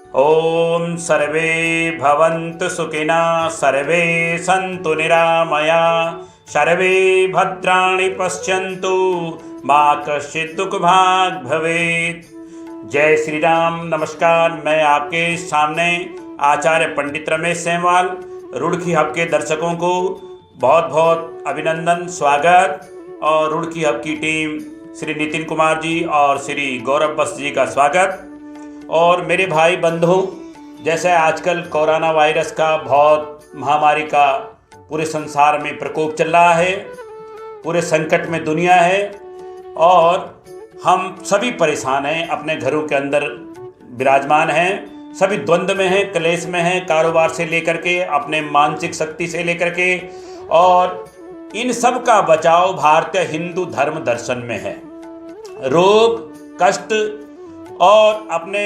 ओम सर्वे भवन्तु सुखिनः सर्वे सन्तु निरामयाः सर्वे भद्राणि पश्यन्तु मा कश्चित् दुःखभाग् भवेत्। जय श्री राम। नमस्कार। मैं आपके सामने आचार्य पंडित रमेश सेमवाल। रुड़की हब के दर्शकों को बहुत बहुत अभिनंदन, स्वागत। और रुड़की हब की टीम श्री नितिन कुमार जी और श्री गौरव बस जी का स्वागत। और मेरे भाई बंधु, जैसे आजकल कोरोना वायरस का बहुत महामारी का पूरे संसार में प्रकोप चल रहा है, पूरे संकट में दुनिया है और हम सभी परेशान हैं, अपने घरों के अंदर विराजमान हैं, सभी द्वंद्व में हैं, क्लेश में हैं, कारोबार से लेकर के अपने मानसिक शक्ति से लेकर के। और इन सब का बचाव भारतीय हिंदू धर्म दर्शन में है। रोग, कष्ट और अपने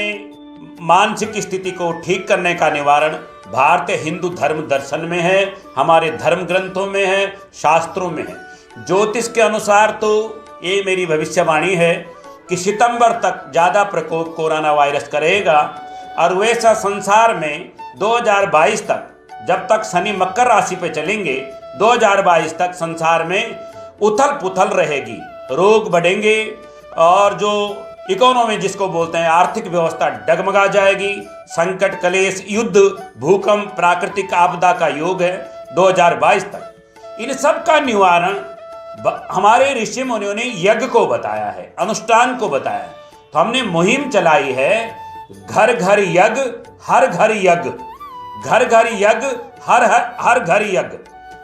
मानसिक स्थिति को ठीक करने का निवारण भारतीय हिंदू धर्म दर्शन में है, हमारे धर्म ग्रंथों में है, शास्त्रों में है। ज्योतिष के अनुसार तो ये मेरी भविष्यवाणी है कि सितंबर तक ज़्यादा प्रकोप कोरोना वायरस करेगा और वैसा संसार में 2022 तक, जब तक शनि मकर राशि पे चलेंगे, 2022 तक संसार में उथल पुथल रहेगी, रोग बढ़ेंगे और जो इकोनॉमी जिसको बोलते हैं आर्थिक व्यवस्था डगमगा जाएगी। संकट, क्लेश, युद्ध, भूकंप, प्राकृतिक आपदा का योग है 2022 तक। इन सब का निवारण हमारे ऋषि मुनियों ने यज्ञ को बताया है, अनुष्ठान को बताया है। तो हमने मुहिम चलाई है, घर घर यज्ञ हर घर यज्ञ, घर घर यज्ञ हर घर यज्ञ,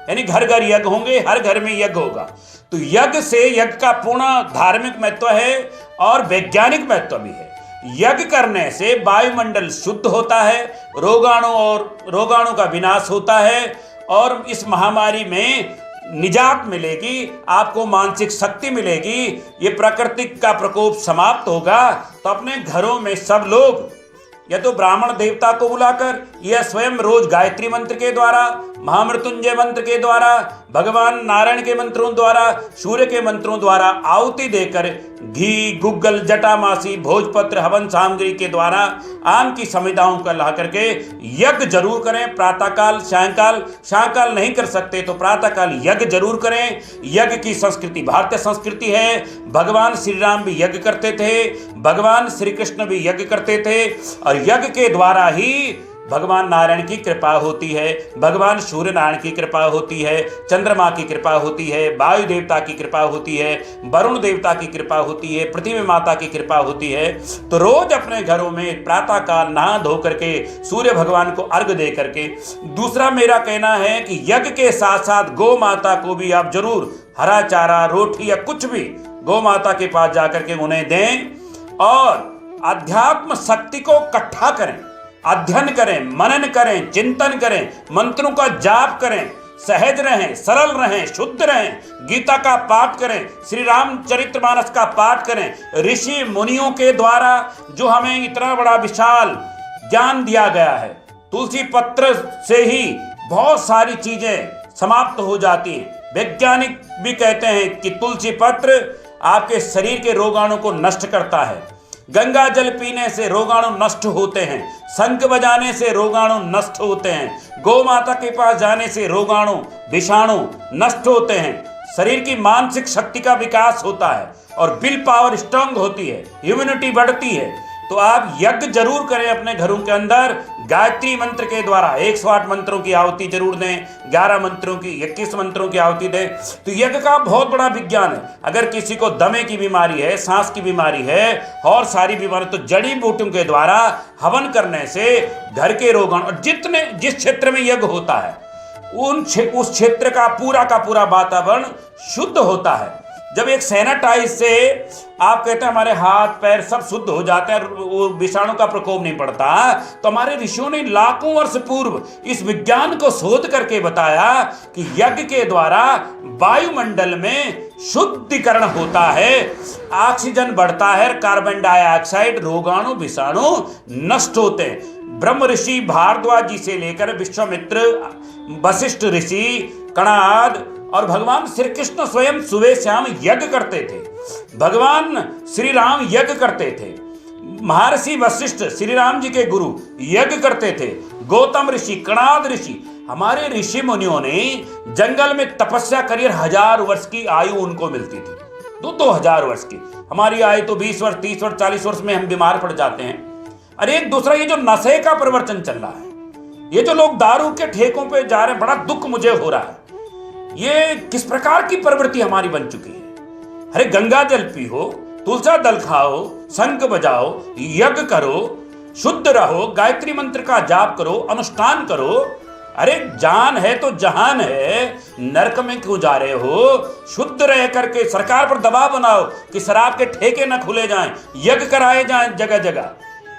यानी घर घर यज्ञ होंगे, हर घर में यज्ञ होगा। तो यज्ञ से, यज्ञ का पूर्ण धार्मिक महत्व है और वैज्ञानिक महत्व भी है। यज्ञ करने से वायुमंडल शुद्ध होता है, रोगाणु का विनाश होता है और इस महामारी में निजात मिलेगी, आपको मानसिक शक्ति मिलेगी, ये प्राकृतिक का प्रकोप समाप्त होगा। तो अपने घरों में सब लोग या तो ब्राह्मण देवता को बुलाकर या स्वयं रोज गायत्री मंत्र के द्वारा, महामृत्युंजय मंत्र के द्वारा, भगवान नारायण के मंत्रों द्वारा, सूर्य के मंत्रों द्वारा आहुति देकर घी, गुग्गल, जटामासी, भोजपत्र, हवन सामग्री के द्वारा आम की समिधाओं का ला करके यज्ञ जरूर करें। प्रातःकाल, सायंकाल नहीं कर सकते तो प्रातःकाल यज्ञ जरूर करें। यज्ञ की संस्कृति भारतीय संस्कृति है। भगवान श्री राम भी यज्ञ करते थे, भगवान श्री कृष्ण भी यज्ञ करते थे और यज्ञ के द्वारा ही भगवान नारायण की कृपा होती है, भगवान सूर्य नारायण की कृपा होती है, चंद्रमा की कृपा होती है, वायु देवता की कृपा होती है, वरुण देवता की कृपा होती है, पृथ्वी माता की कृपा होती है। तो रोज अपने घरों में प्रातःकाल नहा धो करके सूर्य भगवान को अर्घ दे करके। दूसरा मेरा कहना है कि यज्ञ के साथ साथ गौ माता को भी आप जरूर हरा चारा, रोटी या कुछ भी गौ माता के पास जाकर के उन्हें दें और अध्यात्म शक्ति को इकट्ठा करें, अध्ययन करें, मनन करें, चिंतन करें, मंत्रों का जाप करें, सहज रहें, सरल रहें, शुद्ध रहें, गीता का पाठ करें, श्री रामचरितमानस का पाठ करें। ऋषि मुनियों के द्वारा जो हमें इतना बड़ा विशाल ज्ञान दिया गया है, तुलसी पत्र से ही बहुत सारी चीजें समाप्त हो जाती हैं। वैज्ञानिक भी कहते हैं कि तुलसी पत्र आपके शरीर के रोगाणु को नष्ट करता है। गंगा जल पीने से रोगाणु नष्ट होते हैं, शंख बजाने से रोगाणु नष्ट होते हैं, गौ माता के पास जाने से रोगाणु, विषाणु नष्ट होते हैं, शरीर की मानसिक शक्ति का विकास होता है और विल पावर स्ट्रांग होती है, इम्यूनिटी बढ़ती है। तो आप यज्ञ जरूर करें अपने घरों के अंदर। गायत्री मंत्र के द्वारा 108 मंत्रों की आहुति जरूर दें, 11 मंत्रों की, 21 मंत्रों की आहुति दें। तो यज्ञ का बहुत बड़ा विज्ञान है। अगर किसी को दमे की बीमारी है, सांस की बीमारी है और सारी बीमारी, तो जड़ी बूटियों के द्वारा हवन करने से घर के रोगाणु और जिस क्षेत्र में यज्ञ होता है उस क्षेत्र का पूरा वातावरण शुद्ध होता है। जब एक सैनिटाइज से आप कहते हैं हमारे हाथ पैर सब शुद्ध हो जाते हैं, वो विषाणु का प्रकोप नहीं पड़ता, तो हमारे ऋषियों ने लाखों वर्ष पूर्व इस विज्ञान को शोध करके बताया कि यज्ञ के द्वारा वायुमंडल में शुद्धिकरण होता है, ऑक्सीजन बढ़ता है, कार्बन डाइऑक्साइड, रोगाणु, विषाणु नष्ट होते हैं। ब्रह्म ऋषि भारद्वाज जी से लेकर विश्वामित्र, वशिष्ठ ऋषि, कणाद और भगवान श्री कृष्ण स्वयं सुबह शाम यज्ञ करते थे। भगवान श्री राम यज्ञ करते थे। महर्षि वशिष्ठ श्री राम जी के गुरु यज्ञ करते थे, गौतम ऋषि, कणाद ऋषि, हमारे ऋषि मुनियों ने जंगल में तपस्या करी, 1000 वर्ष की आयु उनको मिलती थी, 2-2 हजार वर्ष की। हमारी आयु तो 20 वर्ष, 30 वर्ष, 40 वर्ष में हम बीमार पड़ जाते हैं। अरे एक दूसरा ये जो नशे का प्रवर्तन चल रहा है, ये जो लोग दारू के ठेकों पे जा रहे हैं, बड़ा दुख मुझे हो रहा है। ये किस प्रकार की प्रवृत्ति हमारी बन चुकी है। अरे गंगा जल पियो, तुलसा दल खाओ, शंख बजाओ, यज्ञ करो, शुद्ध रहो, गायत्री मंत्र का जाप करो, अनुष्ठान करो। अरे जान है तो जहान है, नरक में क्यों जा रहे हो? शुद्ध रह करके सरकार पर दबाव बनाओ कि शराब के ठेके न खुले जाएं, यज्ञ कराए जाएं जगह जगह।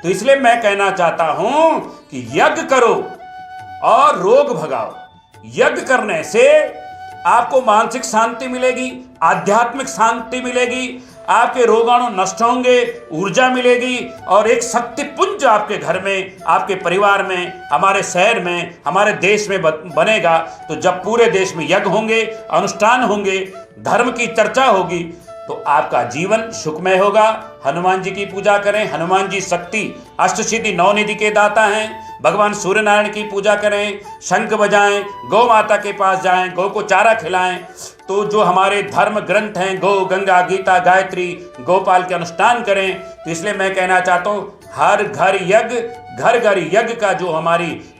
तो इसलिए मैं कहना चाहता हूं कि यज्ञ करो और रोग भगाओ। यज्ञ करने से आपको मानसिक शांति मिलेगी, आध्यात्मिक शांति मिलेगी, आपके रोगाणु नष्ट होंगे, ऊर्जा मिलेगी और एक शक्ति पुंज आपके घर में, आपके परिवार में, हमारे शहर में, हमारे देश में बनेगा। तो जब पूरे देश में यज्ञ होंगे, अनुष्ठान होंगे, धर्म की चर्चा होगी, तो आपका जीवन सुखमय होगा। हनुमान जी की पूजा करें, हनुमान जी शक्ति, अष्टसिद्धि, 9 निधि के दाता हैं। भगवान सूर्य नारायण की पूजा करें, शंख बजाएं, गौ माता के पास जाएं, गौ को चारा खिलाएं। तो जो हमारे धर्म ग्रंथ हैं, गौ, गंगा, गीता, गायत्री, गोपाल के अनुष्ठान करें। तो इसलिए मैं कहना चाहता हूँ, हर घर यज्ञ, घर घर यज्ञ का जो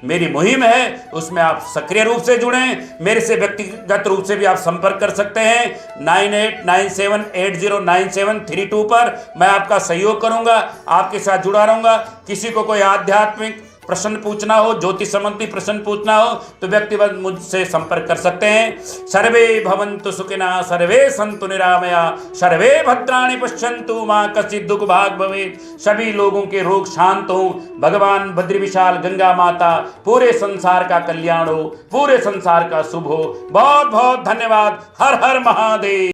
मेरी मुहिम है, उसमें आप सक्रिय रूप से जुड़ें। मेरे से व्यक्तिगत रूप से भी आप संपर्क कर सकते हैं 9897809732 पर। मैं आपका सहयोग करूंगा, आपके साथ जुड़ा रहूंगा। किसी को कोई आध्यात्मिक प्रश्न पूछना हो, ज्योतिष संबंधी प्रश्न पूछना हो, तो व्यक्तिगत मुझसे संपर्क कर सकते हैं। सर्वे भवन्तु सुखिनः, सर्वे सन्तु निरामया, सर्वे भद्राणि पश्यन्तु मा कश्चित् दुःख भाग् भवेत्। सभी लोगों के रोग शांत हो, भगवान बद्री विशाल गंगा माता पूरे संसार का कल्याण हो, पूरे संसार का शुभ हो। बहुत बहुत धन्यवाद। हर हर महादेव।